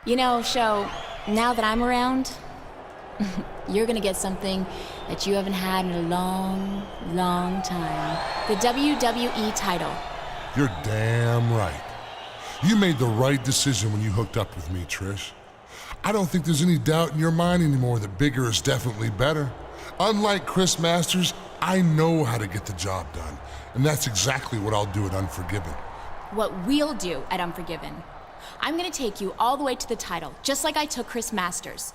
You know, Show, now that I'm around, you're gonna get something that you haven't had in a long, long time. The WWE title. You're damn right. You made the right decision when you hooked up with me, Trish. I don't think there's any doubt in your mind anymore that bigger is definitely better. Unlike Chris Masters, I know how to get the job done, and that's exactly what I'll do at Unforgiven. What we'll do at Unforgiven. I'm gonna take you all the way to the title, just like I took Chris Masters.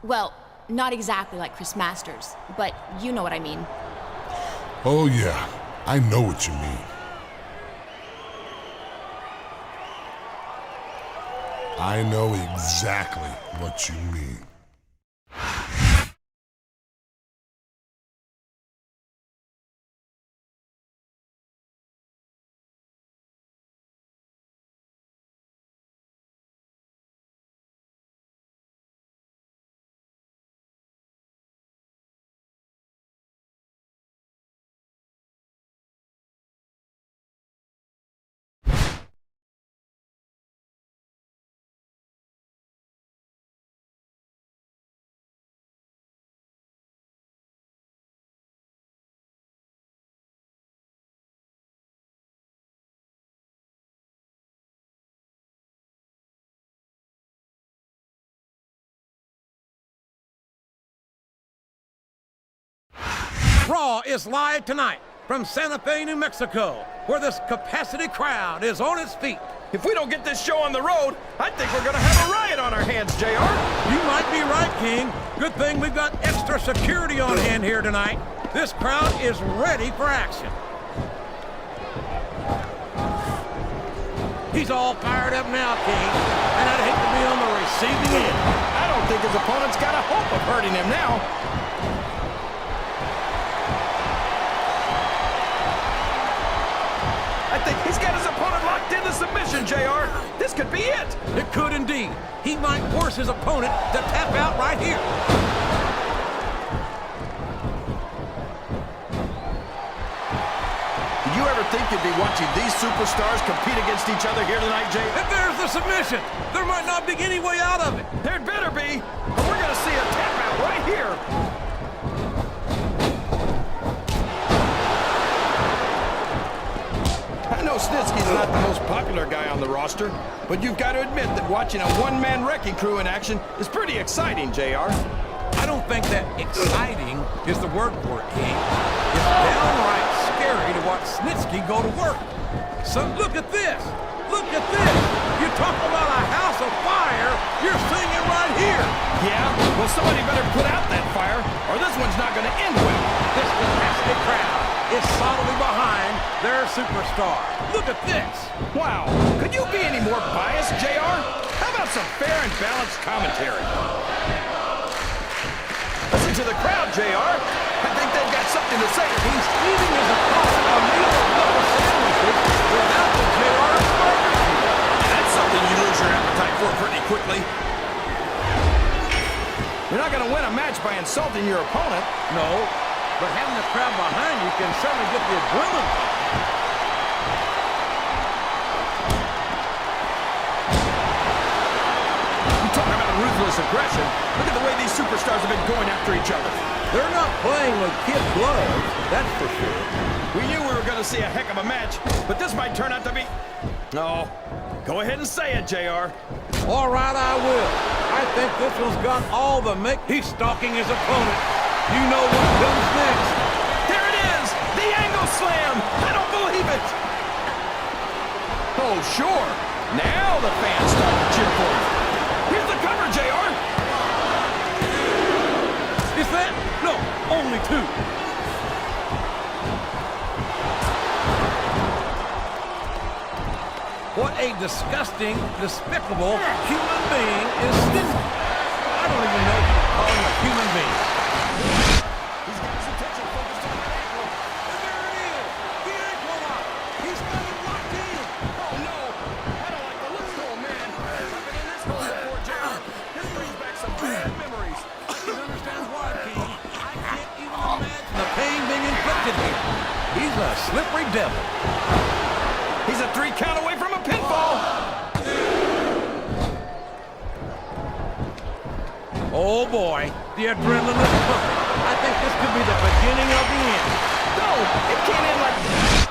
Well, not exactly like Chris Masters, but you know what I mean. Oh yeah, I know what you mean. I know exactly what you mean. Raw is live tonight from Santa Fe, New Mexico, where this capacity crowd is on its feet. If we don't get this show on the road, I think we're gonna have a riot on our hands, JR. You might be right, King. Good thing we've got extra security on hand here tonight. This crowd is ready for action. He's all fired up now, King, and I'd hate to be on the receiving end. I don't think his opponent's got a hope of hurting him now. I think he's got his opponent locked into submission, JR. This could be it. It could indeed. He might force his opponent to tap out right here. Did you ever think you'd be watching these superstars compete against each other here tonight, Jay? And there's the submission. There might not be any way out of it. There'd better be. But we're gonna see a tap out right here. I know Snitsky's not the most popular guy on the roster, but you've got to admit that watching a one-man wrecking crew in action is pretty exciting, JR. I don't think that exciting is the word for it, King. It's downright scary to watch Snitsky go to work. So look at this. Look at this. You talk about a house of fire, you're seeing it right here. Yeah? Well, somebody better put out that fire, or this one's not going to end well. This capacity crowd is solidly behind their superstar. Look at this. Wow. Could you be any more biased, JR? How about some fair and balanced commentary? Listen to the crowd, JR. I think they've got something to say. He's eating his opponent a meal of double sandwiches without the JR barbecue. That's something you lose your appetite for pretty quickly. You're not going to win a match by insulting your opponent. No, but having the crowd behind you can certainly get the adrenaline. You talk about ruthless aggression. Look at the way these superstars have been going after each other. They're not playing with kid gloves, that's for sure. We knew we were going to see a heck of a match, but this might turn out to be... No. Go ahead and say it, JR. All right, I will. I think this one's got all the make. He's stalking his opponent. You know what comes next. There it is! The angle slam! I don't believe it! Oh, sure. Now the fans start to cheer for him. Here's the cover, JR. Is that? No, only two. What a disgusting, despicable human being is Snitsky. I don't even know if you call him a human being. He's got his attention focused on that ankle. And there it is, the ankle lock. He's got it locked in. Oh, no. I don't like the look. Oh, man. I've been in this hole before, JR. This brings back some bad memories. He understands why, King. I can't even imagine the pain being inflicted here. He's a slippery devil. He's a 3 count away from a pinfall. Oh boy, the adrenaline is pumping. I think this could be the beginning of the end. No, it can't end like this.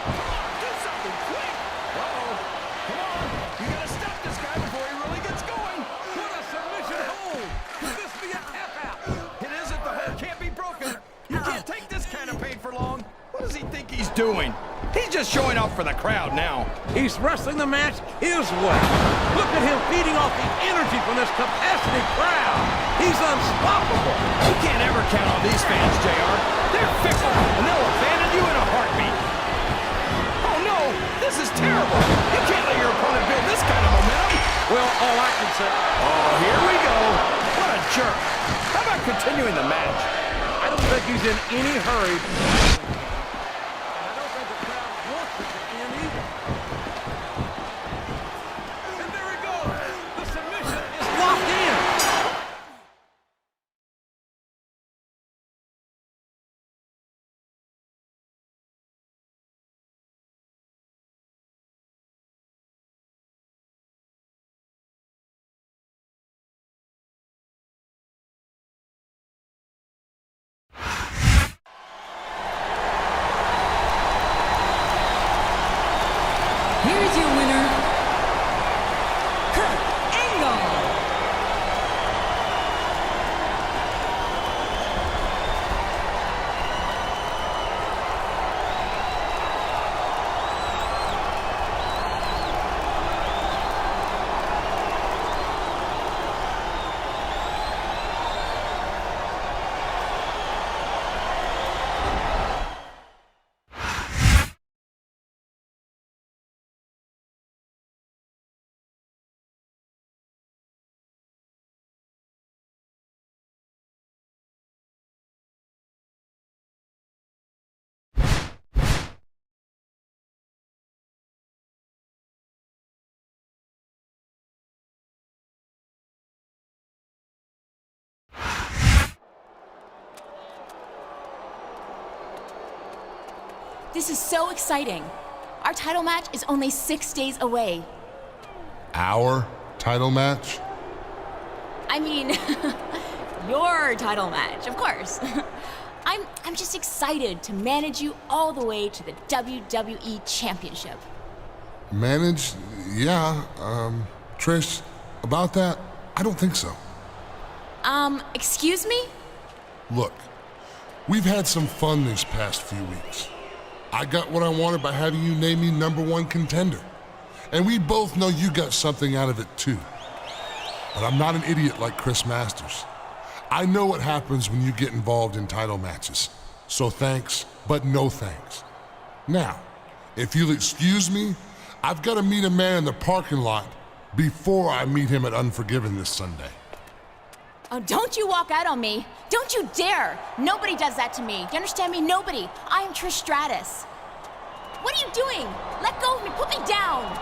Do something quick. Uh-oh. Come on. You gotta stop this guy before he really gets going. What a submission hold! Could this be a tap out? It isn't. The hold can't be broken. You can't take this kind of pain for long. What does he think he's doing? He's just showing off for the crowd now. He's wrestling the match his way. Look at him feeding off the energy from this capacity crowd. He's unstoppable. You can't ever count on these fans, JR. They're fickle, and they'll abandon you in a heartbeat. Oh no, this is terrible. You can't let your opponent build this kind of momentum. Well, all I can say... Oh, here we go. What a jerk. How about continuing the match? I don't think he's in any hurry. And I don't think the crowd wants it to end either. And there he goes. The submission is locked in. Here is your winner, Kurt Angle. This is so exciting. Our title match is only 6 days away. Our title match? I mean, your title match, of course. I'm just excited to manage you all the way to the WWE Championship. Managed? Yeah. Trish, about that, I don't think so. Excuse me? Look, we've had some fun these past few weeks. I got what I wanted by having you name me #1 contender. And we both know you got something out of it too. But I'm not an idiot like Chris Masters. I know what happens when you get involved in title matches. So thanks, but no thanks. Now, if you'll excuse me, I've got to meet a man in the parking lot before I meet him at Unforgiven this Sunday. Oh, don't you walk out on me. Don't you dare. Nobody does that to me. Do you understand me? Nobody. I am Trish Stratus. What are you doing? Let go of me. Put me down.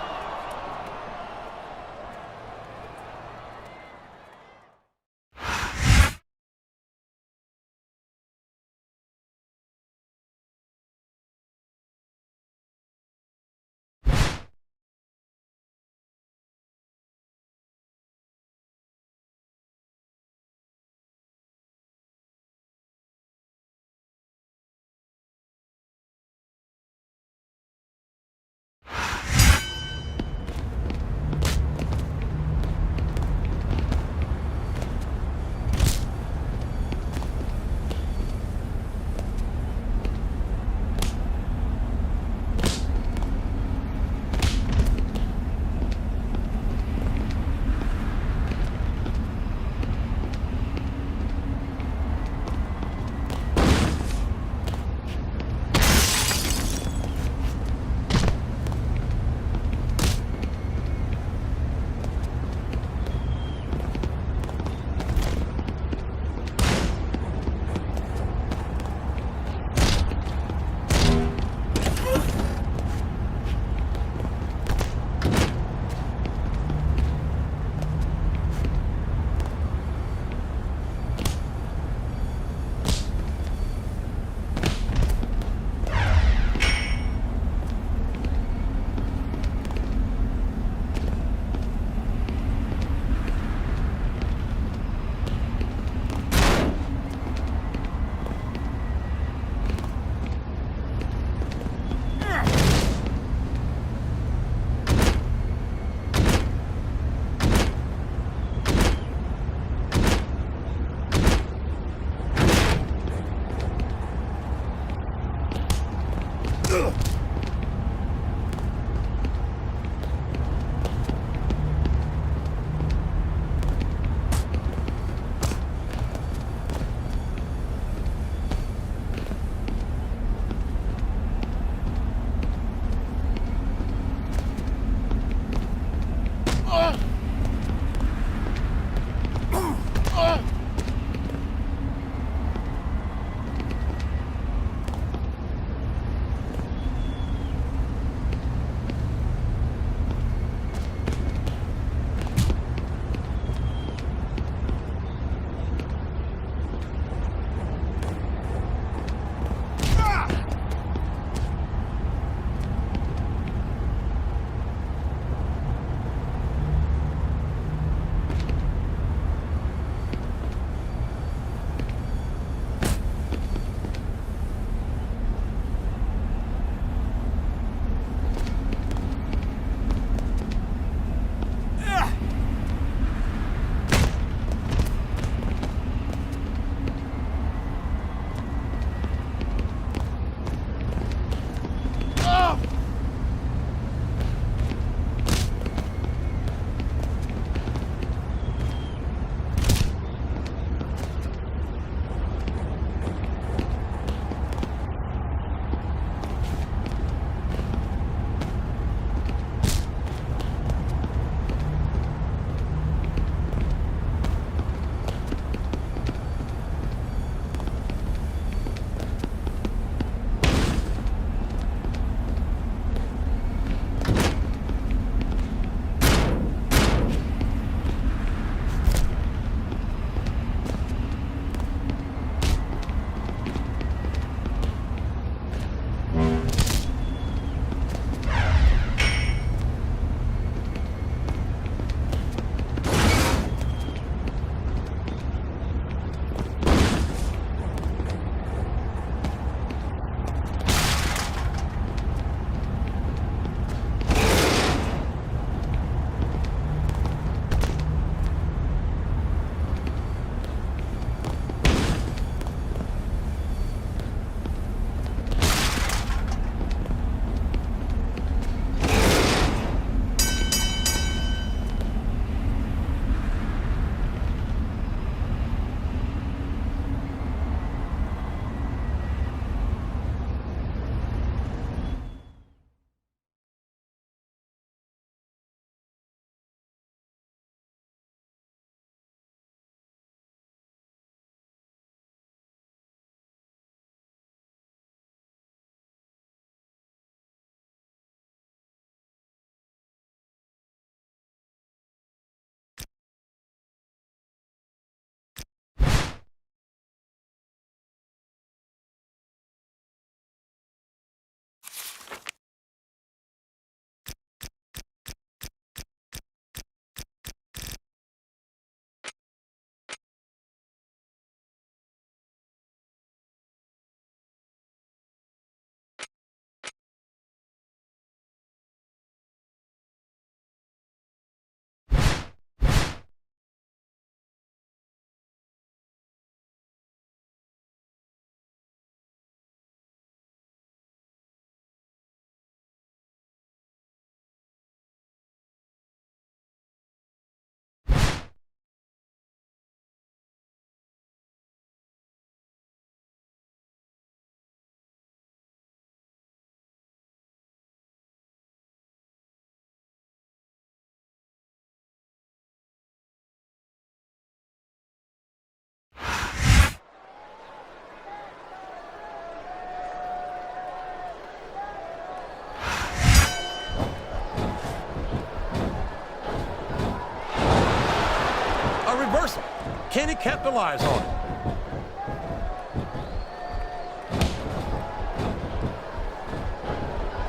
reversal. Can he capitalize on it?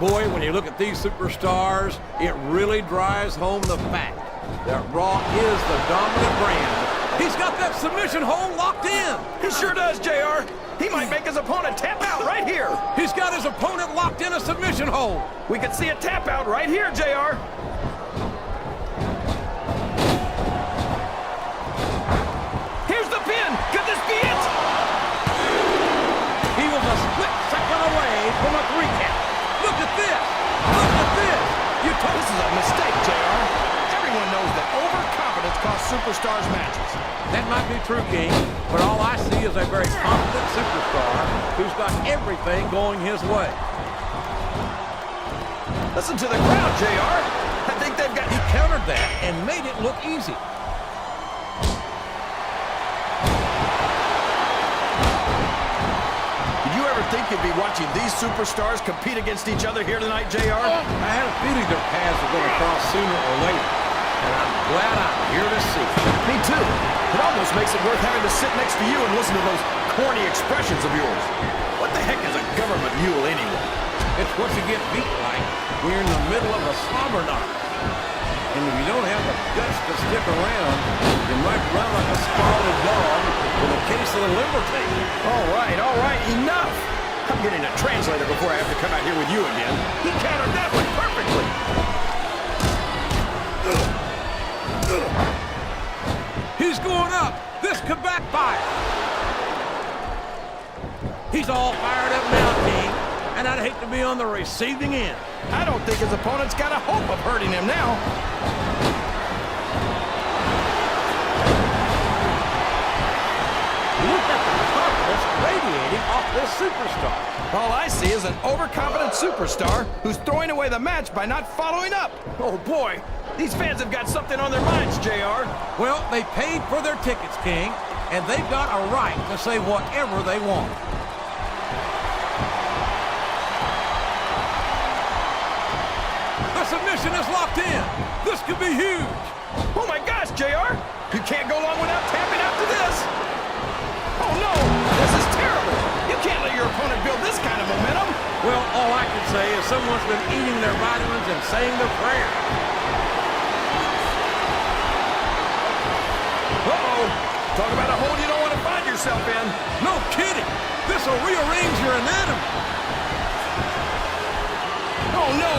Boy, when you look at these superstars, it really drives home the fact that Raw is the dominant brand. He's got that submission hold locked in. He sure does, JR. He might make his opponent tap out right here. He's got his opponent locked in a submission hold. We can see a tap out right here, JR. Here's the pin. Could this be it? He was a split second away from a 3 count. Look at this. Look at this. You told This is a mistake, JR. Everyone knows that overconfidence costs superstars matches. That might be true, King, but all I see is a very confident superstar who's got everything going his way. Listen to the crowd, JR. I think they've got... He countered that and made it look easy. Did you ever think you'd be watching these superstars compete against each other here tonight, JR? I had a feeling their paths were going to cross sooner or later, and I'm glad I'm here to see it. Me too. It almost makes it worth having to sit next to you and listen to those corny expressions of yours. What the heck is a government mule anyway? It's what you get beat like when you're in the middle of a slobber knock. And if you don't have the guts to stick around, you might run like a scalded dog with a case of the liver tape. All right, enough! I'm getting a translator before I have to come out here with you again. He countered that one perfectly! He's going up. This could backfire. He's all fired up now, King, and I'd hate to be on the receiving end. I don't think his opponent's got a hope of hurting him now. Look at the confidence radiating off this superstar. All I see is an overconfident superstar who's throwing away the match by not following up. Oh boy, these fans have got something on their minds, JR. Well, they paid for their tickets, King, and they've got a right to say whatever they want. The submission is locked in. This could be huge. Oh my gosh, JR! You can't go long without tapping out to this. Oh no, this is terrible. You can't let your opponent build this kind of momentum. Well, all I can say is someone's been eating their vitamins and saying their prayers. Uh-oh. Talk about a hole you don't want to find yourself in. No kidding. This will rearrange your anatomy. Oh no,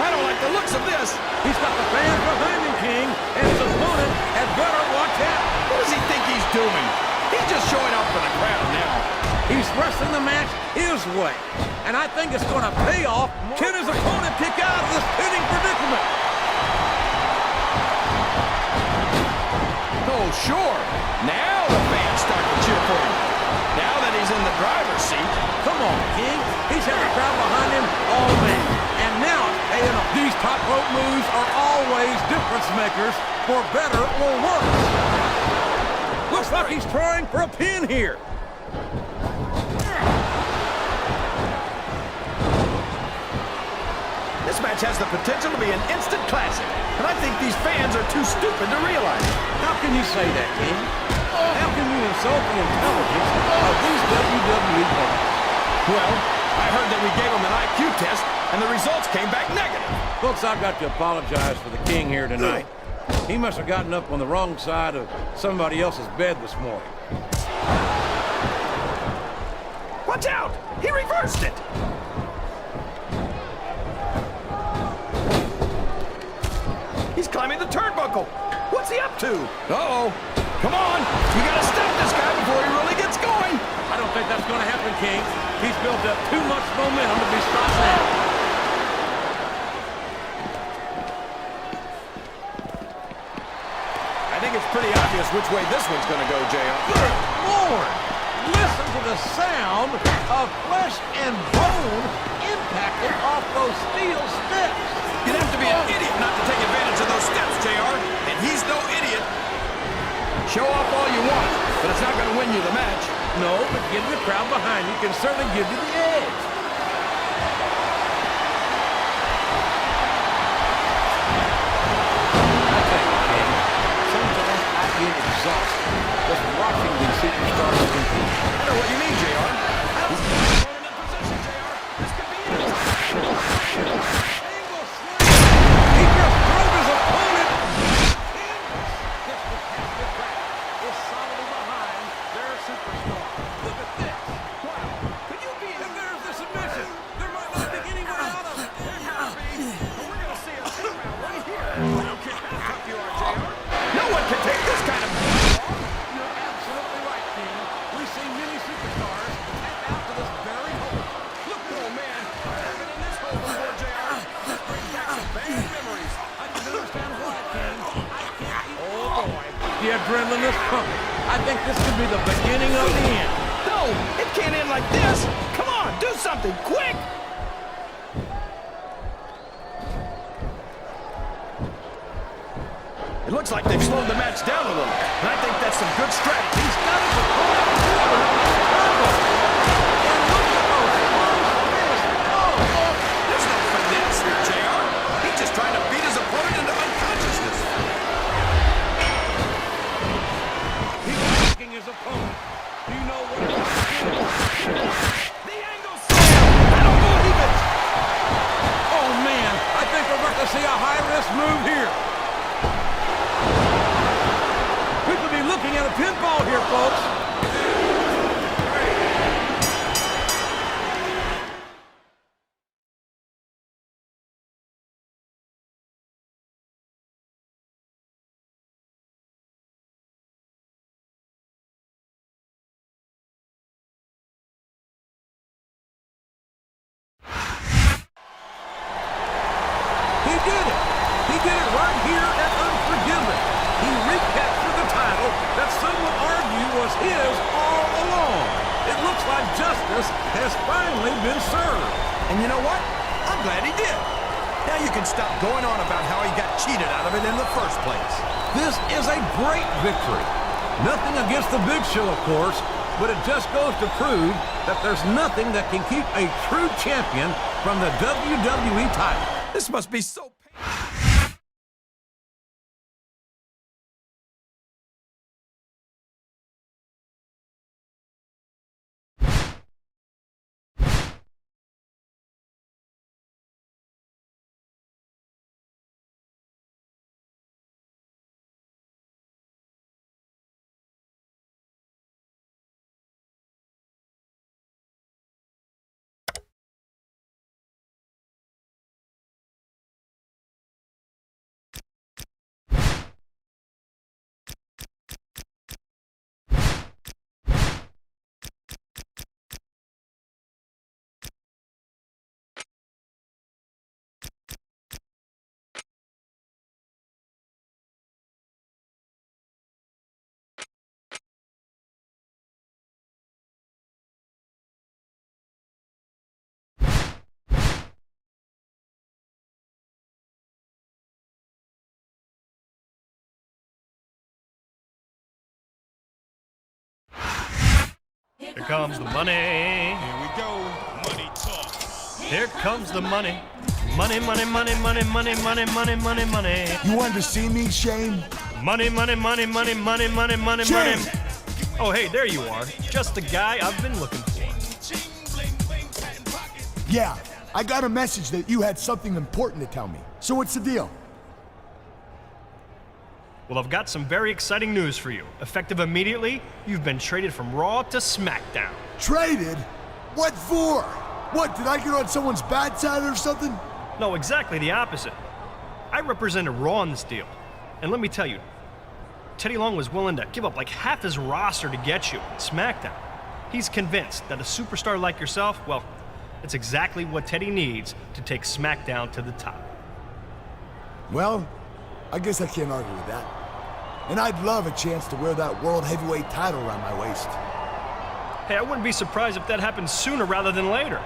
I don't like the looks of this. He's got the fans behind him, King, and his opponent had better watch out. What does he think he's doing? He's just showing off for the crowd now. He's wrestling the match his way, and I think it's going to pay off. Can his opponent kick out of this pinning predicament? Oh, sure. Now the fans start to cheer for him. Now that he's in the driver's seat. Come on, King. He's had the crowd behind him all day, and now it's paying off. These top rope moves are always difference makers, for better or worse. Looks like he's trying for a pin here. This match has the potential to be an instant classic, and I think these fans are too stupid to realize it. How can you say that, King? How can you insult the intelligence of these WWE players? Well, I heard that we gave him an IQ test, and the results came back negative. Folks, I've got to apologize for the King here tonight. He must have gotten up on the wrong side of somebody else's bed this morning. Watch out! He reversed it! He's climbing the turnbuckle. What's he up to? Uh-oh. Come on. You gotta stop this guy before he really gets going. I don't think that's going to happen, King. He's built up too much momentum to be stopped now. I think it's pretty obvious which way this one's gonna go, JR. Good Lord! Listen to the sound of flesh and bone impacting off those steel steps. You'd have to be an idiot not to take advantage of those steps, JR. And he's no idiot. Show off all you want, but it's not going to win you the match. No, but getting the crowd behind you can certainly give you the edge. I tell you, King, sometimes I get exhausted The adrenaline is pumping. I think this could be the beginning of the end. No, it can't end like this. Come on, do something, quick! It looks like they've slowed the match down a little, and I think that's some good strategy. He's got his opponent covered in the turbo. And look at those strong fists. Oh, There's no finesse here, JR. He's just trying to beat his opponent into unconsciousness. he's kicking his opponent. Do you know what he's doing? The angle slam! I don't believe it! Oh, man. I think we're about to see a high-risk move here. We could be looking at a pinfall here, folks. He did it. He did it right here at Unforgiven. He recaptured the title that some would argue was his all along. It looks like justice has finally been served. And you know what? I'm glad he did. Now you can stop going on about how he got cheated out of it in the first place. This is a great victory. Nothing against the Big Show, of course, but it just goes to prove that there's nothing that can keep a true champion from the WWE title. This must be so painful. Here comes the money. Here we go. Money talk. Here comes the money. Money, money, money, money, money, money, money, money, money. You wanted to see me, Shane? Money, money, money, money, money, money, money, Shane! money. Oh, hey, there you are. Just the guy I've been looking for. Yeah, I got a message that you had something important to tell me. So what's the deal? Well, I've got some very exciting news for you. Effective immediately, you've been traded from Raw to SmackDown. Traded? What for? What, did I get on someone's bad side or something? No, exactly the opposite. I represented Raw in this deal. And let me tell you, Teddy Long was willing to give up like half his roster to get you in SmackDown. He's convinced that a superstar like yourself, well, it's exactly what Teddy needs to take SmackDown to the top. Well, I guess I can't argue with that. And I'd love a chance to wear that World Heavyweight title around my waist. Hey, I wouldn't be surprised if that happened sooner rather than later.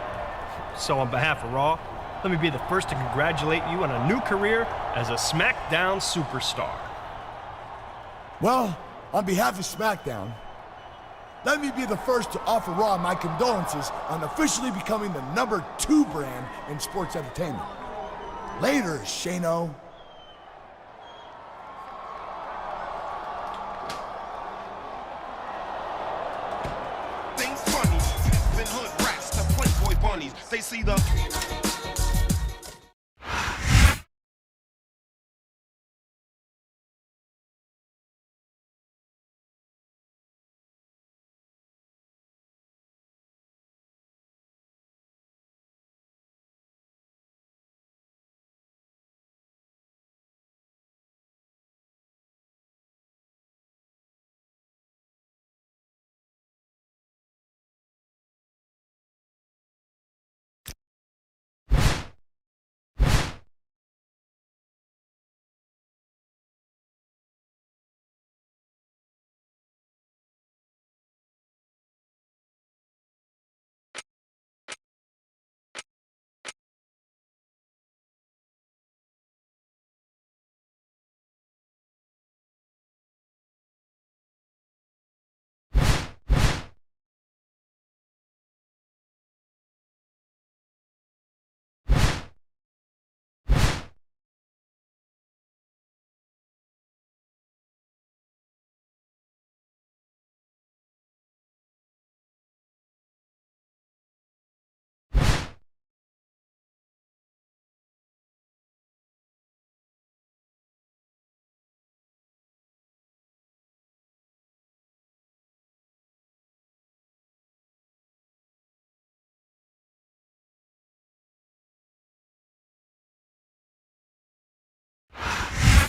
So on behalf of Raw, let me be the first to congratulate you on a new career as a SmackDown superstar. Well, on behalf of SmackDown, let me be the first to offer Raw my condolences on officially becoming the #2 brand in sports entertainment. Later, Shano. Things funny. Been hood rats to Playboy bunnies. They see the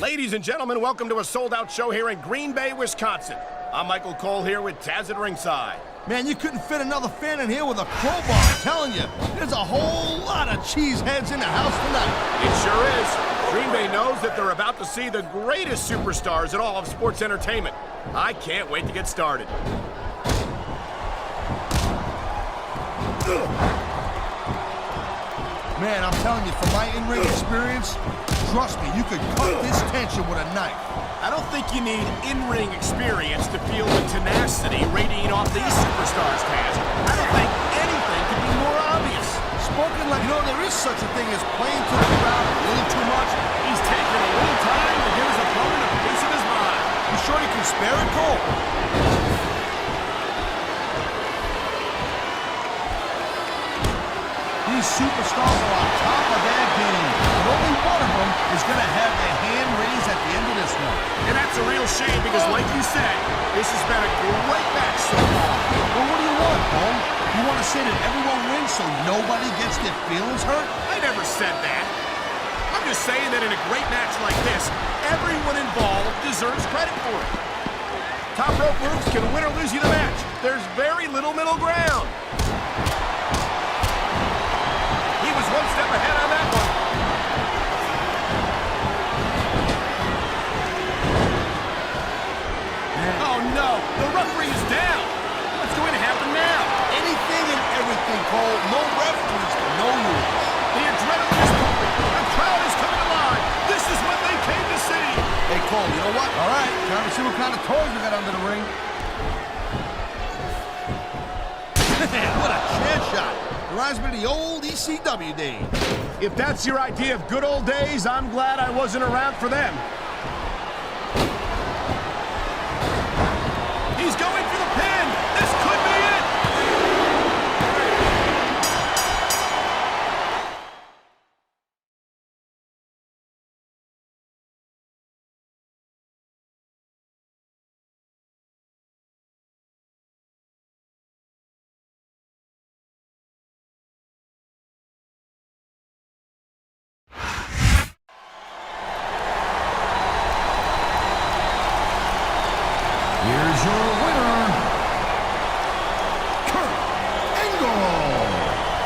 Ladies and gentlemen, welcome to a sold-out show here in Green Bay, Wisconsin. I'm Michael Cole here with Taz at ringside. Man, you couldn't fit another fan in here with a crowbar, I'm telling you. There's a whole lot of cheeseheads in the house tonight. It sure is. Green Bay knows that they're about to see the greatest superstars in all of sports entertainment. I can't wait to get started. Man, I'm telling you, from my in-ring experience, trust me, you could cut this tension with a knife. I don't think you need in-ring experience to feel the tenacity radiating off these superstars, Taz. I don't think anything could be more obvious. Spoken like, there is such a thing as playing to the crowd a little too much. He's taking a little time to give his opponent a piece of his mind. You sure you can spare it, Cole? These superstars are on top of their game, but only one of them is going to have their hand raised at the end of this one. And that's a real shame because, like you said, this has been a great match so far. Well, what do you want, Cole? You want to say that everyone wins so nobody gets their feelings hurt? I never said that. I'm just saying that in a great match like this, everyone involved deserves credit for it. Top rope moves can win or lose you the match. There's very little middle ground. He was one step ahead on that one. Oh no, the referee is down. What's going to happen now? Anything and everything, Cole. No referees, no rules. The adrenaline is pumping. The crowd is coming alive. This is what they came to see. Hey, Cole, you know what? All right, time to see what kind of toys we got under the ring. What a chair shot. Reminds me of the old ECW days. If that's your idea of good old days, I'm glad I wasn't around for them. He's going for the pin. This could be it. Here's your winner, Kurt Angle.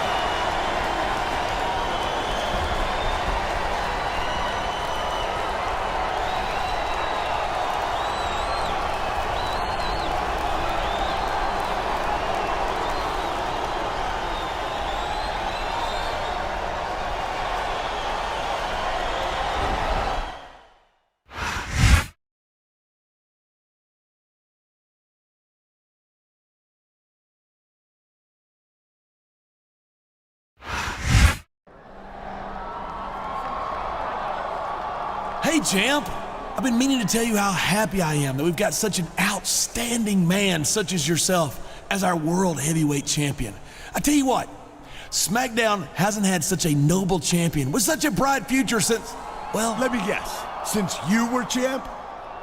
Hey, champ. I've been meaning to tell you how happy I am that we've got such an outstanding man such as yourself as our world heavyweight champion. I tell you what, SmackDown hasn't had such a noble champion with such a bright future since, well, Let me guess. Since you were champ?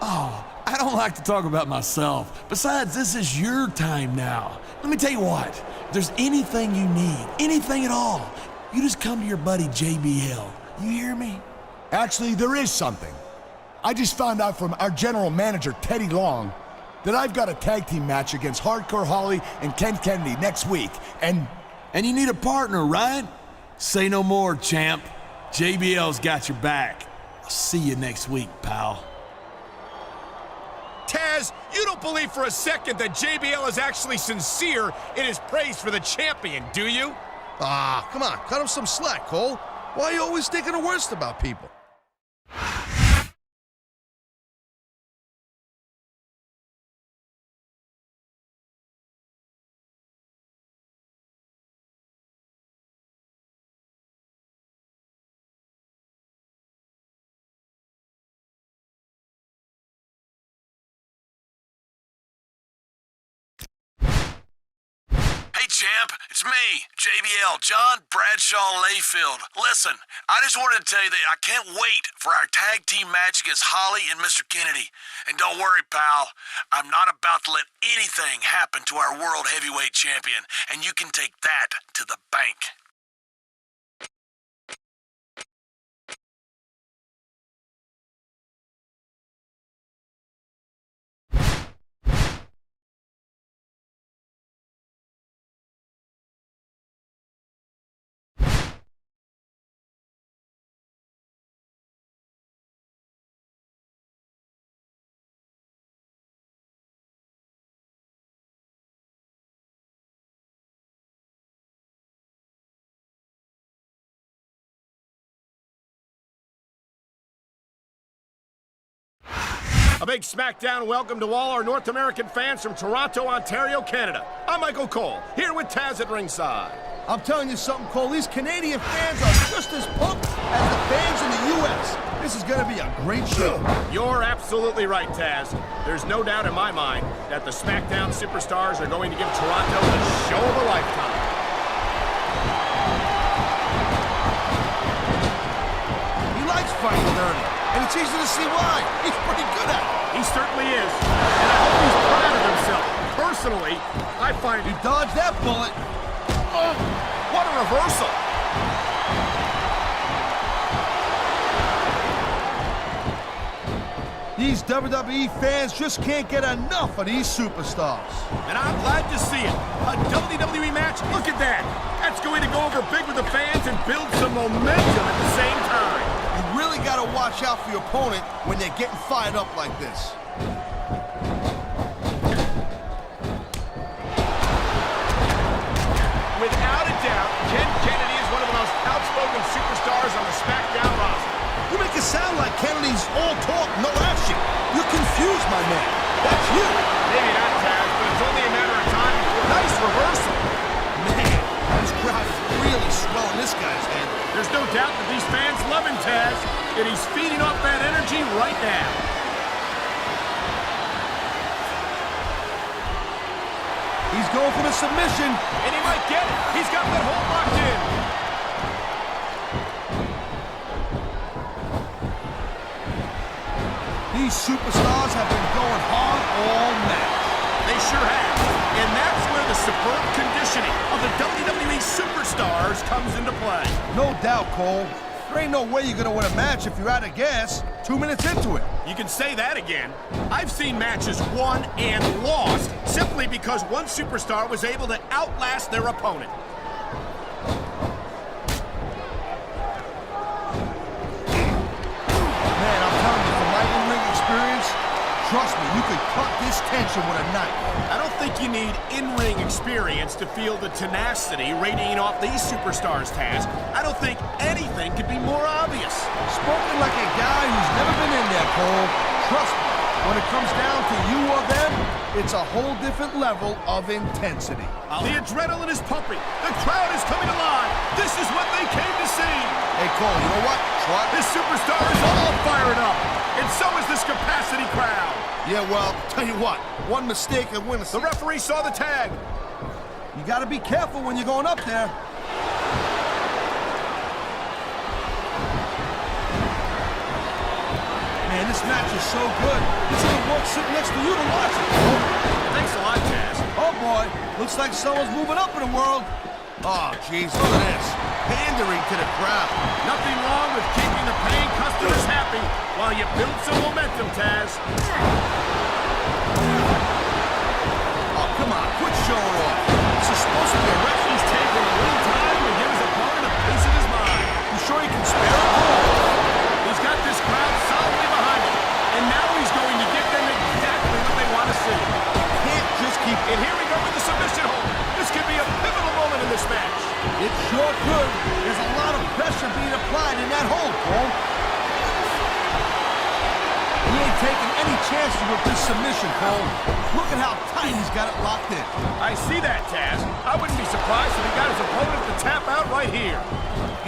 oh, I don't like to talk about myself. Besides, this is your time now. Let me tell you what, if there's anything you need, anything at all, you just come to your buddy JBL. You hear me? Actually, there is something. I just found out from our general manager, Teddy Long, that I've got a tag team match against Hardcore Holly and Ken Kennedy next week, and you need a partner, right? Say no more, champ. JBL's got your back. I'll see you next week, pal. Taz, you don't believe for a second that JBL is actually sincere in his praise for the champion, do you? Ah, come on, cut him some slack, Cole. Why are you always thinking the worst about people? Champ, it's me, JBL, John Bradshaw Layfield. Listen, I just wanted to tell you that I can't wait for our tag team match against Holly and Mr. Kennedy. And don't worry, pal, I'm not about to let anything happen to our world heavyweight champion, and you can take that to the bank. A big SmackDown welcome to all our North American fans from Toronto, Ontario, Canada. I'm Michael Cole, here with Taz at ringside. I'm telling you something, Cole. These Canadian fans are just as pumped as the fans in the U.S. This is going to be a great show. You're absolutely right, Taz. There's no doubt in my mind that the SmackDown superstars are going to give Toronto the show of a lifetime. He likes fighting with Ernie, and it's easy to see why. He's pretty good at it. He certainly is, and I hope he's proud of himself. Personally, I find He dodged that bullet. Oh, what a reversal! These WWE fans just can't get enough of these superstars. And I'm glad to see it. A WWE match, look at that. That's going to go over big with the fans and build some momentum at the same time. You really got to watch out for your opponent when they're getting fired up like this. Without a doubt, Ken Kennedy is one of the most outspoken superstars on the SmackDown roster. You make it sound like Kennedy's all talk, no action. You're confused, my man. That's you. Maybe not, Taz, but it's only a matter of time before nice reversal. Man, this crowd is really swelling this guy's head. There's no doubt that these fans love him, Taz, and he's feeding off that energy right now. He's going for the submission. And he might get it. He's got that hold locked in. These superstars have been going hard all match. They sure have. And that's where the superb conditioning of the WWE superstars comes into play. No doubt, Cole. There ain't no way you're gonna win a match if you're out of gas 2 minutes into it. You can say that again. I've seen matches won and lost simply because one superstar was able to outlast their opponent. Man, I'm telling you, from my in-ring experience, trust me, you could cut this tension with a knife. I don't think you need in-ring experience to feel the tenacity radiating off these superstars, Taz. I don't think anything could be more obvious. Spoken like a guy who's never been in there, Cole. Trust me, when it comes down to you or them, it's a whole different level of intensity. The adrenaline is pumping. The crowd is coming alive. This is what they came to see. Hey, Cole, you know what? This superstar is all fired up. And so is this capacity crowd. Yeah, well, tell you what, one mistake and win a... The referee saw the tag. You gotta be careful when you're going up there. Man, this match is so good. It's even worth sitting next to you to watch it. Thanks a lot, Taz. Oh, boy. Looks like someone's moving up in the world. Oh, jeez, look at this. Pandering to the crowd. Nothing wrong with keeping the paying customers happy while you build some momentum, Taz. Oh, come on, quit showing off. This is supposed to be a ref. He's taking a little time to give his opponent a piece of his mind. You sure he can spare it? He's got this crowd solidly behind him, and now he's going to give them exactly what they want to see. Can't just keep... And here we go with the submission hold. This could be a pivotal moment in this match. It sure could. There's a lot of pressure being applied in that hold, Cole. He ain't taking any chances with this submission, Cole. Look at how tight he's got it locked in. I see that, Taz. I wouldn't be surprised if he got his opponent to tap out right here.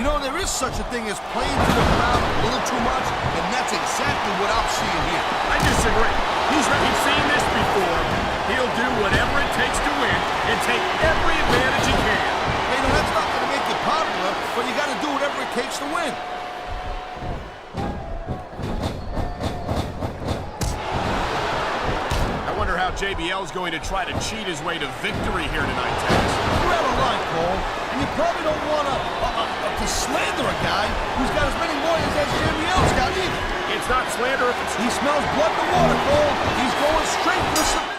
You know, there is such a thing as playing to the crowd a little too much, and that's exactly what I'm seeing here. I disagree. He's seen this before. He'll do whatever it takes to win and take every advantage he can. Hey, no, that's not going to make you popular, but you got to do whatever it takes to win. I wonder how JBL's going to try to cheat his way to victory here tonight, Taz. You're out of line, Cole, and you probably don't want to slander a guy who's got as many lawyers as JBL's got either. It's not slander if it's... He smells blood in the water, Cole. He's going straight for the submission.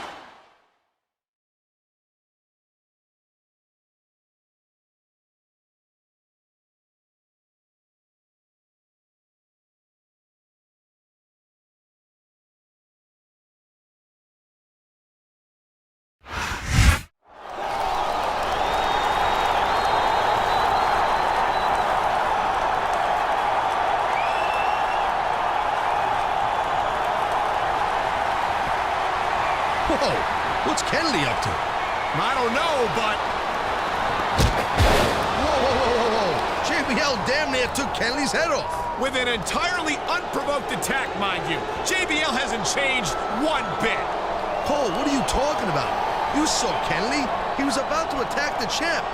Whoa, what's Kennedy up to? I don't know, but... Whoa. JBL damn near took Kennedy's head off. with an entirely unprovoked attack, mind you. JBL hasn't changed one bit. Cole, what are you talking about? You saw Kennedy. He was about to attack the champ.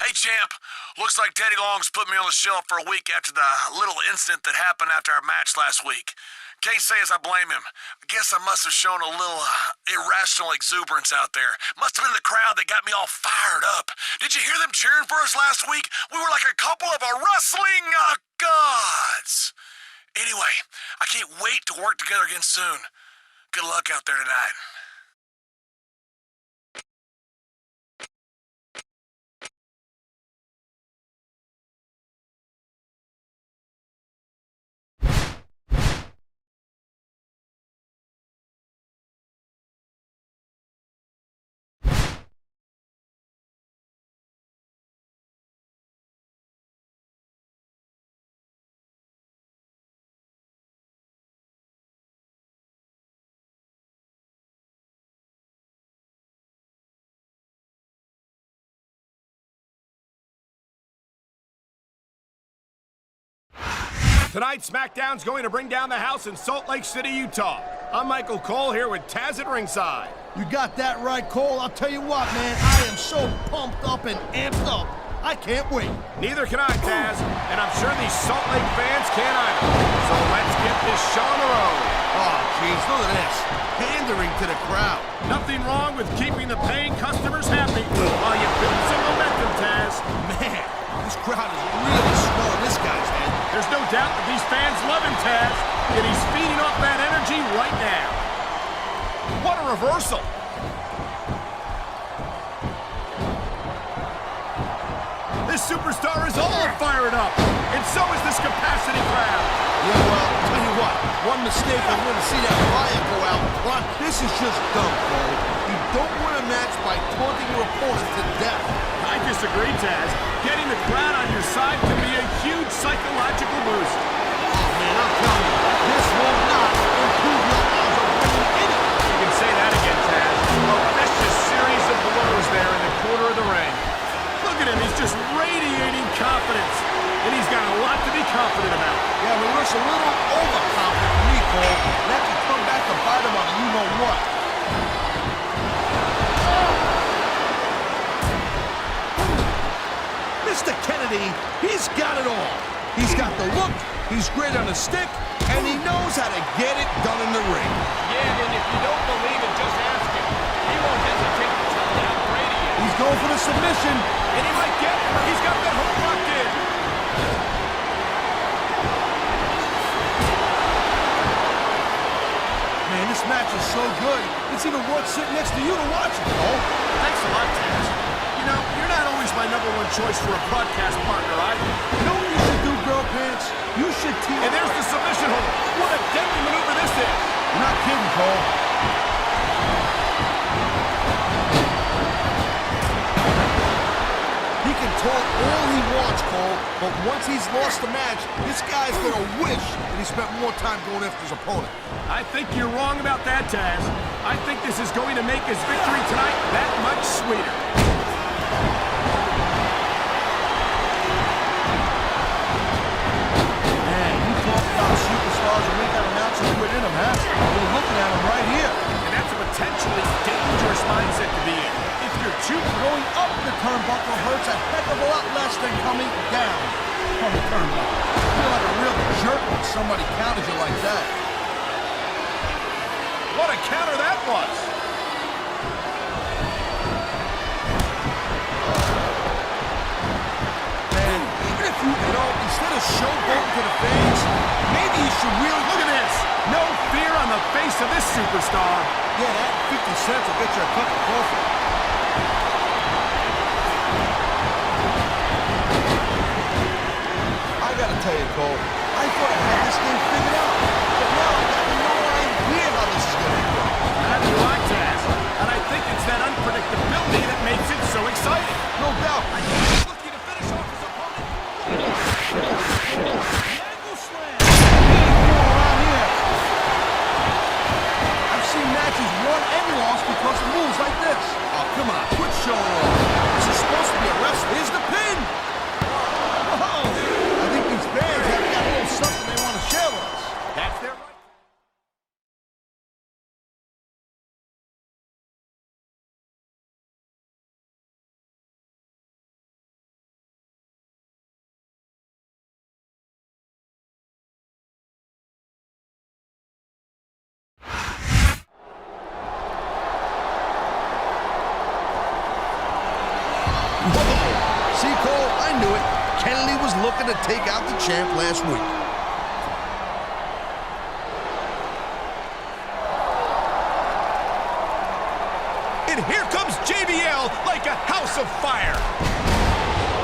Hey, champ. Looks like Teddy Long's put me on the shelf for a week after the little incident that happened after our match last week. Can't say as I blame him. I guess I must have shown a little irrational exuberance out there. Must have been the crowd that got me all fired up. Did you hear them cheering for us last week? We were like a couple of wrestling gods. Anyway, I can't wait to work together again soon. Good luck out there tonight. Tonight, SmackDown's going to bring down the house in Salt Lake City, Utah. I'm Michael Cole here with Taz at ringside. You got that right, Cole. I'll tell you what, man. I am so pumped up and amped up. I can't wait. Neither can I, Taz, and I'm sure these Salt Lake fans can't either. So let's get this show on the road. Oh, jeez, look at this. Pandering to the crowd. Nothing wrong with keeping the paying customers happy while you build some momentum, Taz. Man, this crowd is really swelling this guy's head. There's no doubt that these fans love him, Taz, and he's feeding off that energy right now. What a reversal. This superstar is all fired up, and so is this capacity crowd. Yeah, well, tell you what, one mistake I'm going to see that fire go out front. This is just dumb, Cole. You don't win a match by taunting your opponent to death. I disagree, Taz. Getting the crowd on your side can be a huge psychological boost. Oh, man, I'm telling you, this will not improve your odds of winning anything. You can say that again, Taz. A vicious series of blows there in the corner of the ring. Look at him, he's just radiating confidence. And he's got a lot to be confident about. Yeah, but looks a little overconfident to me, Cole. And that could come back to bite him on you-know-what. Mr. Kennedy, he's got it all. He's got the look, he's great on the stick, and he knows how to get it done in the ring. Yeah, and if you don't believe it, just ask him. He won't hesitate to tell you how great he is. He's going for the submission. And he might get it. He's got that hook locked in. Man, this match is so good. It's even worth sitting next to you to watch it, Cole. Thanks a lot, Taz. You know, you're not always my #1 choice for a broadcast partner, either. You know what you should do, Girl Pants? You should team And there's the submission hold. What a deadly maneuver this is. You're not kidding, Cole. He can talk all he wants, Cole, but once he's lost the match, this guy's gonna wish that he spent more time going after his opponent. I think you're wrong about that, Taz. I think this is going to make his victory tonight that much sweeter. Man, you talk about superstars and we got announcers within them, huh? We're looking at them right here. And that's a potentially dangerous mindset to be in. If you're too Going up the turnbuckle hurts a heck of a lot less than coming down from the turnbuckle. You feel like a real jerk when somebody counters you like that. what a counter that was. And even if instead of showboating to the fans, maybe you should really... Look at this. No fear on the face of this superstar. Yeah, that 50 cents will get you a cup of coffee. I gotta tell you, Cole, I thought I had this thing figured out. But now I got no idea how this is gonna go. Neither do I, Taz. And I think it's that unpredictability that makes it so exciting. No doubt. He's looking to finish off his opponent. The angle slam. Around here. I've seen matches won and lost because of moves like this. Oh, come on, quit showing off. This is supposed to be a wrestler. Here's the pin. Oh, I think these fans have got a little something they want to share with us. That's their right. Whoa. See, Cole, I knew it. Kennedy was looking to take out the champ last week. And here comes JBL like a house of fire.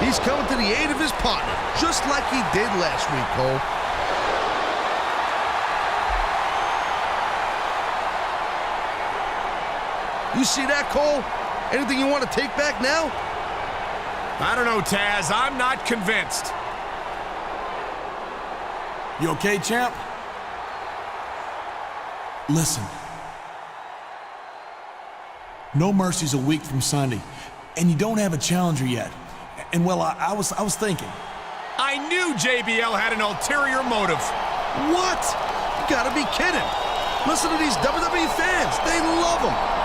He's coming to the aid of his partner, just like he did last week, Cole. You see that, Cole? Anything you want to take back now? I don't know, Taz. I'm not convinced. You okay, champ? Listen. No Mercy's a week from Sunday, and you don't have a challenger yet. And well, I was thinking. I knew JBL had an ulterior motive. What? You gotta be kidding. Listen to these WWE fans. They love him.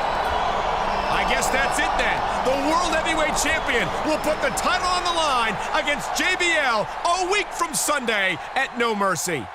I guess that's it then. The World Heavyweight Champion will put the title on the line against JBL a week from Sunday at No Mercy.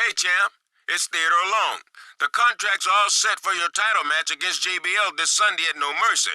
Hey, champ. It's Theodore Long. The contract's all set for your title match against JBL this Sunday at No Mercy.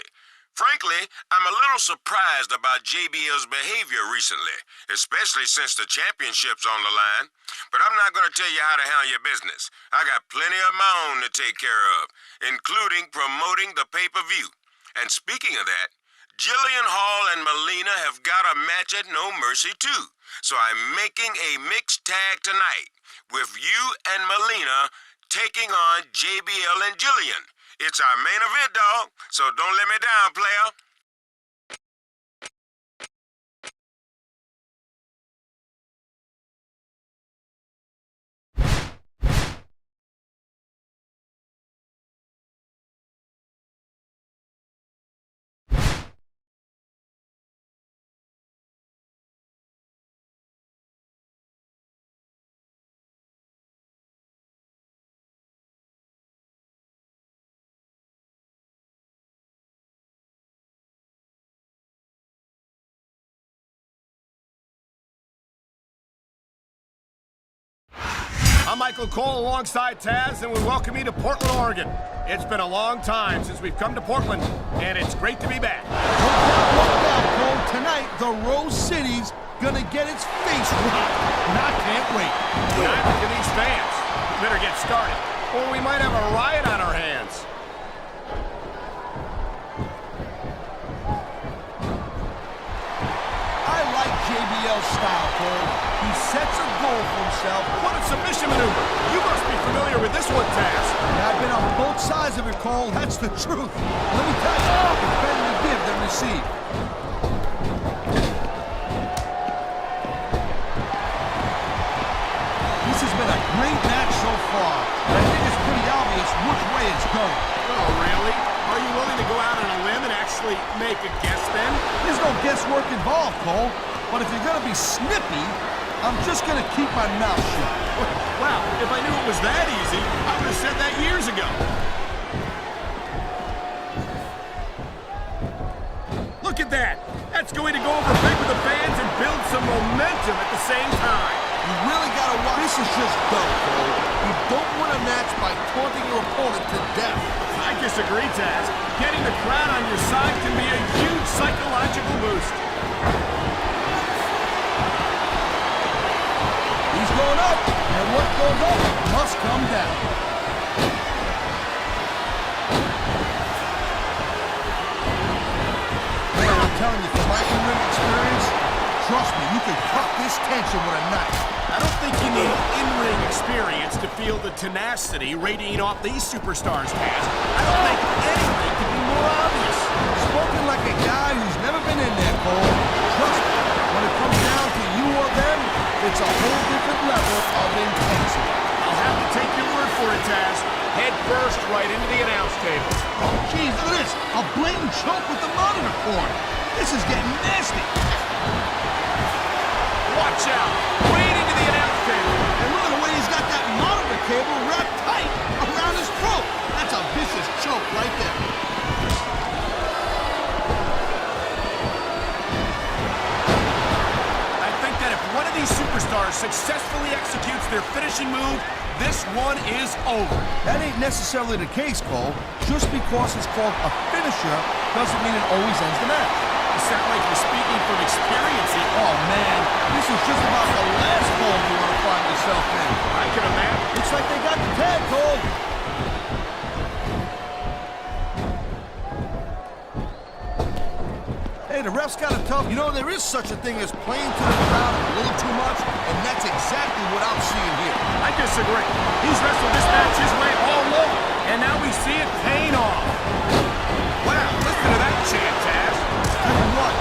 Frankly, I'm a little surprised about JBL's behavior recently, especially since the championship's on the line. But I'm not going to tell you how to handle your business. I got plenty of my own to take care of, including promoting the pay-per-view. And speaking of that, Jillian Hall and Melina have got a match at No Mercy, too. So I'm making a mixed tag tonight, with you and Melina taking on JBL and Jillian. It's our main event, dog, so don't let me down, player. I'm Michael Cole alongside Taz, and we welcome you to Portland, Oregon. It's been a long time since we've come to Portland, and it's great to be back. No doubt, Cole. Tonight, the Rose City's gonna get its face rocked, and I can't wait. Neither can these fans. We better get started, or we might have a riot on our hands. I like JBL's style, Cole. He sets a goal for himself. What a submission maneuver. You must be familiar with this one, Taz. I've been on both sides of it, Cole. That's the truth. Let me tell you, it's better to give than receive. This has been a great match so far. I think it's pretty obvious which way it's going. Oh, really? Are you willing to go out on a limb and actually make a guess then? There's no guesswork involved, Cole. But if you're going to be snippy, I'm just going to keep my mouth shut. Wow, if I knew it was that easy, I would have said that years ago. that? That's going to go over big with the fans and build some momentum at the same time. You really gotta watch. This is just dumb, Cole. You don't win a match by taunting your opponent to death. I disagree, Taz. Getting the crowd on your side can be a huge psychological boost. He's going up, and what goes up must come down. Man, I'm telling you, from my in-ring experience, trust me, you can cut this tension with a knife. I don't think you need in-ring experience to feel the tenacity radiating off these superstars, Taz. I don't think anything could be more obvious. Spoken like a guy who's never been in there, Cole. Trust me, when it comes down to you or them, it's a whole different level of intensity. I'll have to take your word for it, Taz. Head first right into the announce table. Oh, geez, look at this. A blatant choke with the monitor cord. This is getting nasty. Watch out. Right into the announce table. And look at the way he's got that monitor cable wrapped tight around his throat. That's a vicious choke right there. I think that if one of these superstars successfully executes their finishing move, this one is over. That ain't necessarily the case, Cole. Just because it's called a finisher doesn't mean it always ends the match. You sound like you're speaking from experience here. Oh, man. This is just about the last hole you want to find yourself in. I can imagine. Looks like they got the tag, Cole. Hey, the ref's got a tough. You know, there is such a thing as playing to the crowd a little too much, and that's exactly what I'm seeing here. I disagree. He's wrestled this match his way all along, and now we see it paying off. Wow, listen to that chant, Taz. Tell you what,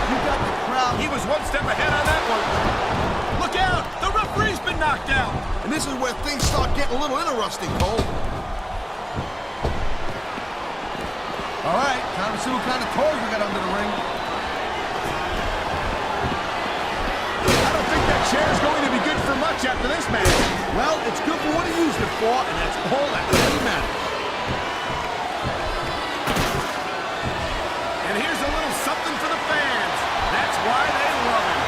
you got the crowd. He was one step ahead on that one. Look out! The referee's been knocked out. And this is where things start getting a little interesting, Cole. All right, time to see what kind of toys we got under the ring. I don't think that chair's going to be good for much after this match. Well, it's good for what he used it for, and that's all that really matters. And here's a little something for the fans. That's why they love him.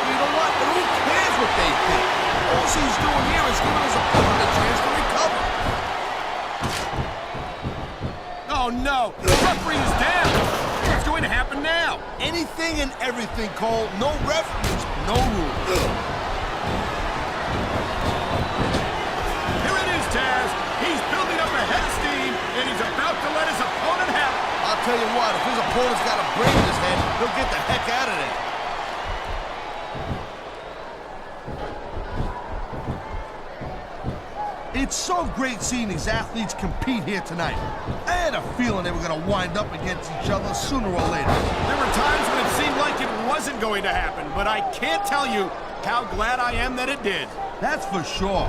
You know what? But who cares what they think? All he's doing here is giving his opponent a chance to recover. Oh, no. The referee is down. What's going to happen now? Anything and everything, Cole. No ref means no rules. Here it is, Taz. He's building up a head of steam, and he's about to let his opponent have it. I'll tell you what, if his opponent's got a brain in his head, he'll get the heck out of there. It's so great seeing these athletes compete here tonight. I had a feeling they were going to wind up against each other sooner or later. There were times when it seemed like it wasn't going to happen, but I can't tell you how glad I am that it did. That's for sure.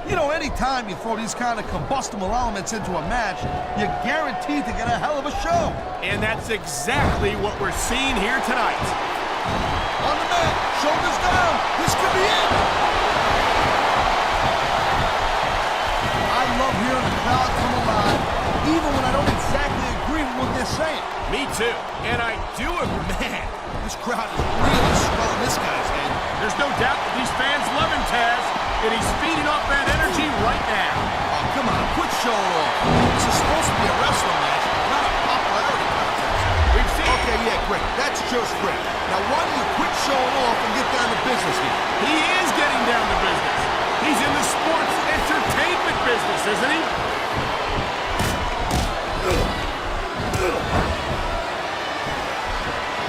You know, anytime you throw these kind of combustible elements into a match, you're guaranteed to get a hell of a show. And that's exactly what we're seeing here tonight. On the mat, shoulders down. This could be it. I love hearing the crowd come alive, even when I don't exactly agree with what they're saying. Me too. And I do agree. Man, this crowd is really swelling this guy's head. There's no doubt that these fans love him, Taz, and he's feeding off that energy right now. Oh, come on, quit showing off. This is supposed to be a wrestling match, not a popularity contest. We've seen... Okay, yeah, great. That's your script. Now, why don't you quit showing off and get down to business here? He is getting down to business. He's in the sports entertainment business, isn't he?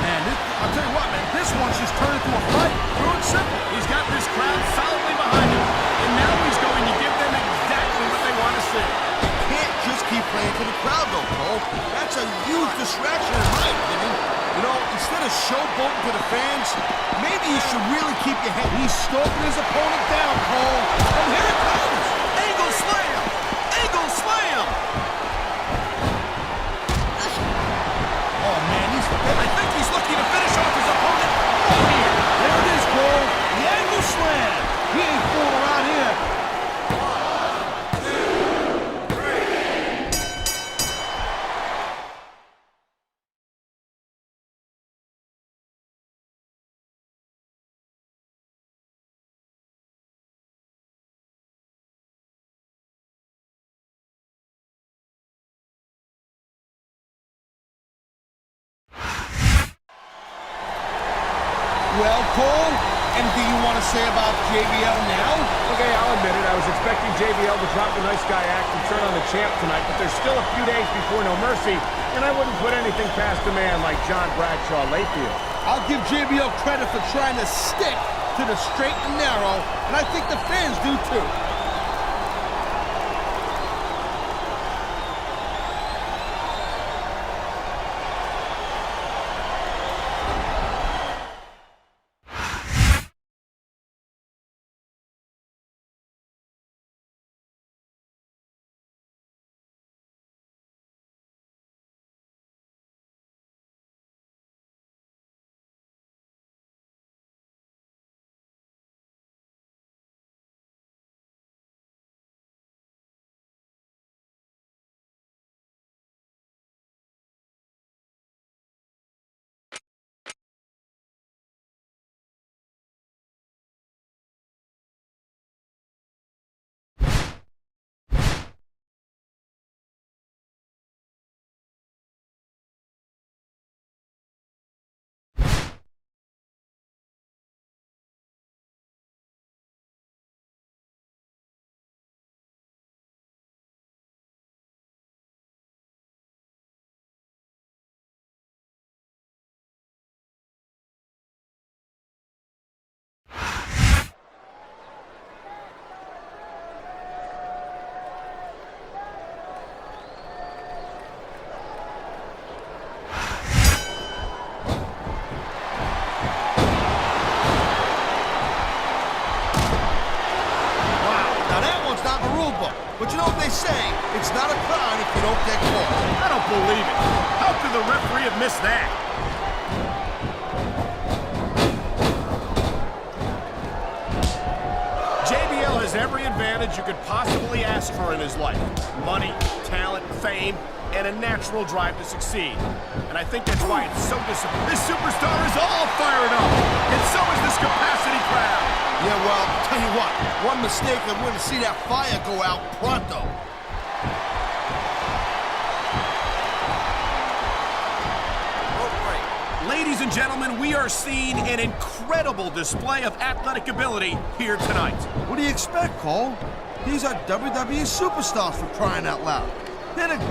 Man, I'll tell you what, man, this one's just turned into a fight. Pure and simple. He's got this crowd solidly behind him, and now he's going to give them exactly what they want to see. You can't just keep playing to the crowd, though, Cole. That's a huge distraction, in my opinion. You know, instead of showboating to the fans, maybe you should really keep your head. He's stomping his opponent down, Cole. And here it comes. Angle slam! Angle slam! Oh, man, I think he's looking to finish off his opponent right here. there it is, Cole. The angle slam. He ain't fooling around here. Well, Cole, anything you want to say about JBL now? Okay, I'll admit it. I was expecting JBL to drop the nice guy act and turn on the champ tonight, but there's still a few days before No Mercy, and I wouldn't put anything past a man like John Bradshaw Layfield. I'll give JBL credit for trying to stick to the straight and narrow, and I think the fans do too. But you know what they say, it's not a crime if you don't get caught. I don't believe it. How could the referee have missed that? JBL has every advantage you could possibly ask for in his life. Money, talent, fame, and a natural drive to succeed. And I think that's why it's so disappointing. This superstar is all fired up, and so is this capacity crowd. Yeah, well, tell you what, one mistake and we're going to see that fire go out pronto. Ladies and gentlemen, we are seeing an incredible display of athletic ability here tonight. What do you expect, Cole? These are WWE superstars for crying out loud.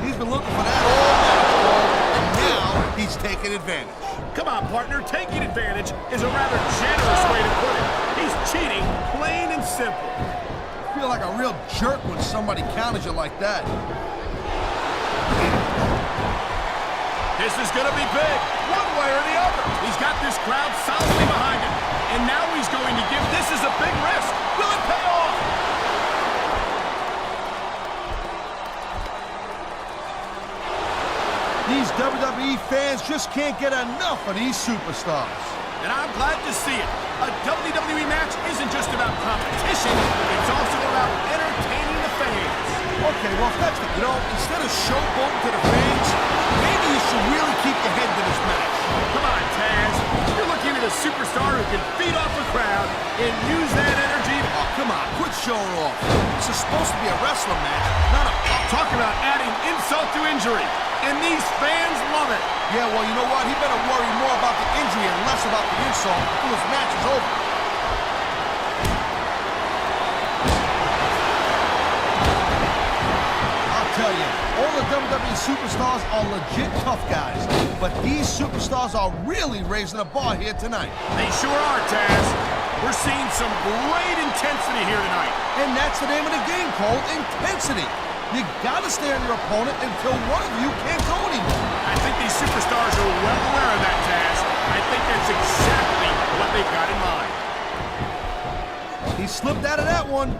He's been looking for that all night, Cole, and now he's taking advantage. Come on, partner, taking advantage is a rather generous way to put it. He's cheating, plain and simple. I feel like a real jerk when somebody counters you like that. This is gonna be big, one way or the other. He's got this crowd solidly behind him, and now he's going to give this as a big risk. Will it pay off? These WWE fans just can't get enough of these superstars. And I'm glad to see it. A WWE match isn't just about competition, it's also about entertaining the fans. Okay, well, if that's the... You know, instead of showboating to the fans, maybe you should really keep your head to this match. Come on, Taz. You're looking at a superstar who can feed off the crowd and use that energy to... Oh, come on, quit showing off. This is supposed to be a wrestling match, not a... Talk about adding insult to injury. And these fans love it. Yeah, well, you know what? He better worry more about the injury and less about the insult until his match is over. I'll tell you, all the WWE superstars are legit tough guys, but these superstars are really raising the bar here tonight. They sure are, Taz. We're seeing some great intensity here tonight. And that's the name of the game, Cole, intensity. You gotta stay on your opponent until one of you can't go anymore. I think these superstars are well aware of that, Taz. I think that's exactly what they've got in mind. He slipped out of that one.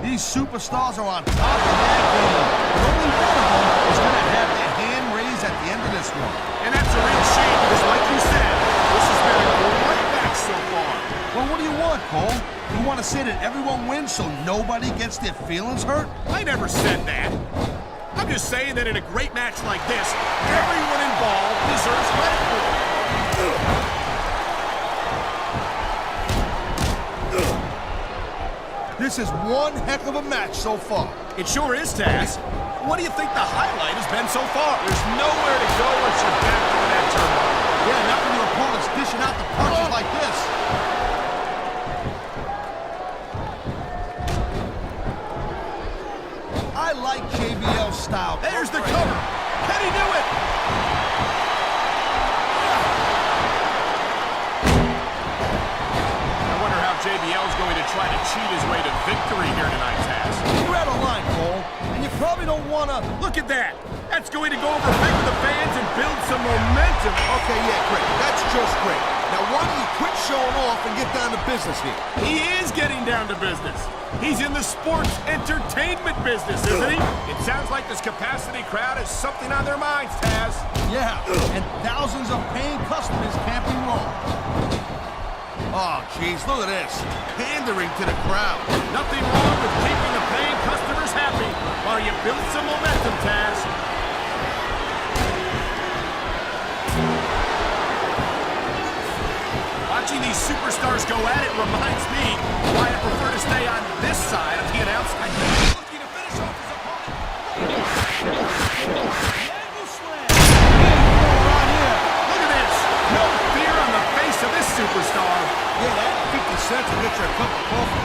These superstars are on top of their game. And only one of them is gonna have their hand raised at the end of this one. And that's a real shame because, like you said, this has been a great match so far. Well, what do you want, Cole? You want to say that everyone wins so nobody gets their feelings hurt? I never said that. I'm just saying that in a great match like this, everyone involved deserves credit for it. This is one heck of a match so far. It sure is, Taz. What do you think the highlight has been so far? There's nowhere to go once you're back into that turnbuckle. Yeah, not when your opponent's dishing out the punches like this. I like JBL's style. There's the cover. Can he do it? I wonder how JBL's going to try to cheat his way to victory here tonight, Taz. You're out of line, Cole, and you probably don't want to... Look at that. That's going to go over big with the fans and build some momentum. Okay, yeah, great. That's just great. Now, why don't you quit showing off and get down to business here? He is getting down to business. He's in the sports entertainment business, isn't he? It sounds like this capacity crowd has something on their minds, Taz. Yeah, and thousands of paying customers can't be wrong. Oh, jeez, look at this. Pandering to the crowd. Nothing wrong with keeping the paying customers happy while you build some momentum, Taz. Watching these superstars go at it reminds me why I prefer to stay on this side of the announcement. Looking to finish off his opponent. Angle slam. Look at this. No fear on the face of this superstar. Yeah, that 50 cents will get you a cup of coffee.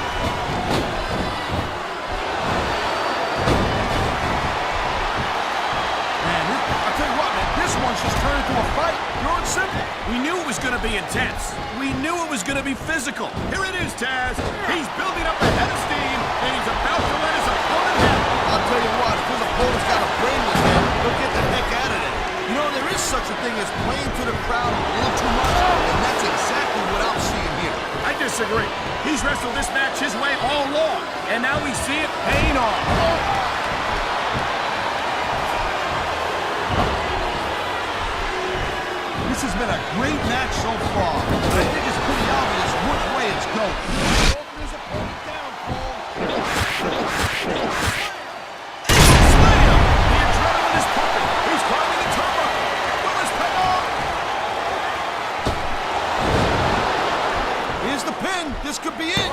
Man, I'll tell you what, man, this one's just turned into a fight. Pure and simple. We knew it was going to be intense. We knew it was going to be physical. Here it is, Taz. He's building up a head of steam, and he's about to let his opponent have it. I'll tell you what, if his opponent's got a brain in his head, he'll get the heck out of there. You know, there is such a thing as playing to the crowd a little too much, and that's exactly what I'm seeing here. I disagree. He's wrestled this match his way all along, and now we see it paying off. This has been a great match so far, but I think it's pretty obvious which way it's going. Open his opponent down, Cole. Slam! The adrenaline is pumping. He's climbing the turnbuckle. Will this pay off? Here's the pin. This could be it.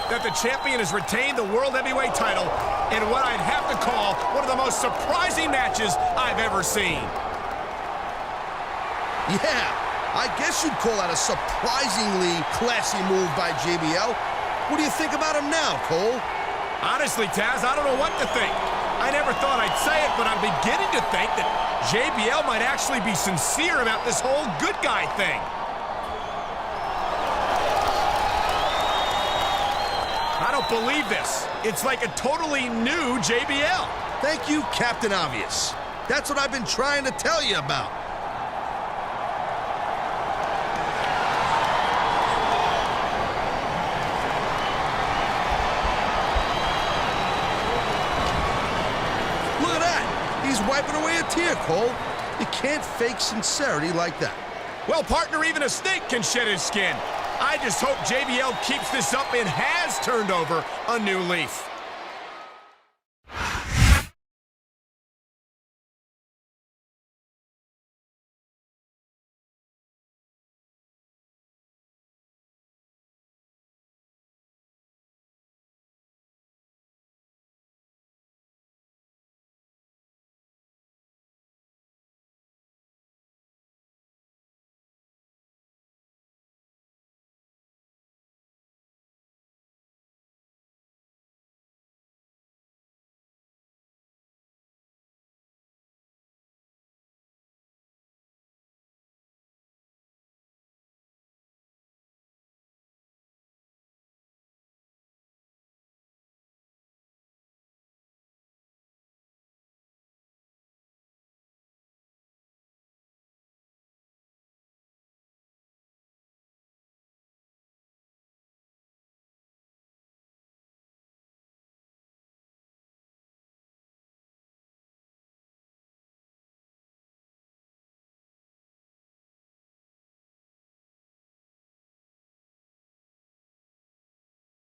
That the champion has retained the World Heavyweight title in what I'd have to call one of the most surprising matches I've ever seen. Yeah, I guess you'd call that a surprisingly classy move by JBL. What do you think about him now, Cole? Honestly, Taz, I don't know what to think. I never thought I'd say it, but I'm beginning to think that JBL might actually be sincere about this whole good guy thing. I don't believe this. It's like a totally new JBL. Thank you, Captain Obvious. That's what I've been trying to tell you about. Look at that. He's wiping away a tear, Cole. You can't fake sincerity like that. Well, partner, even a snake can shed his skin. I just hope JBL keeps this up and has turned over a new leaf.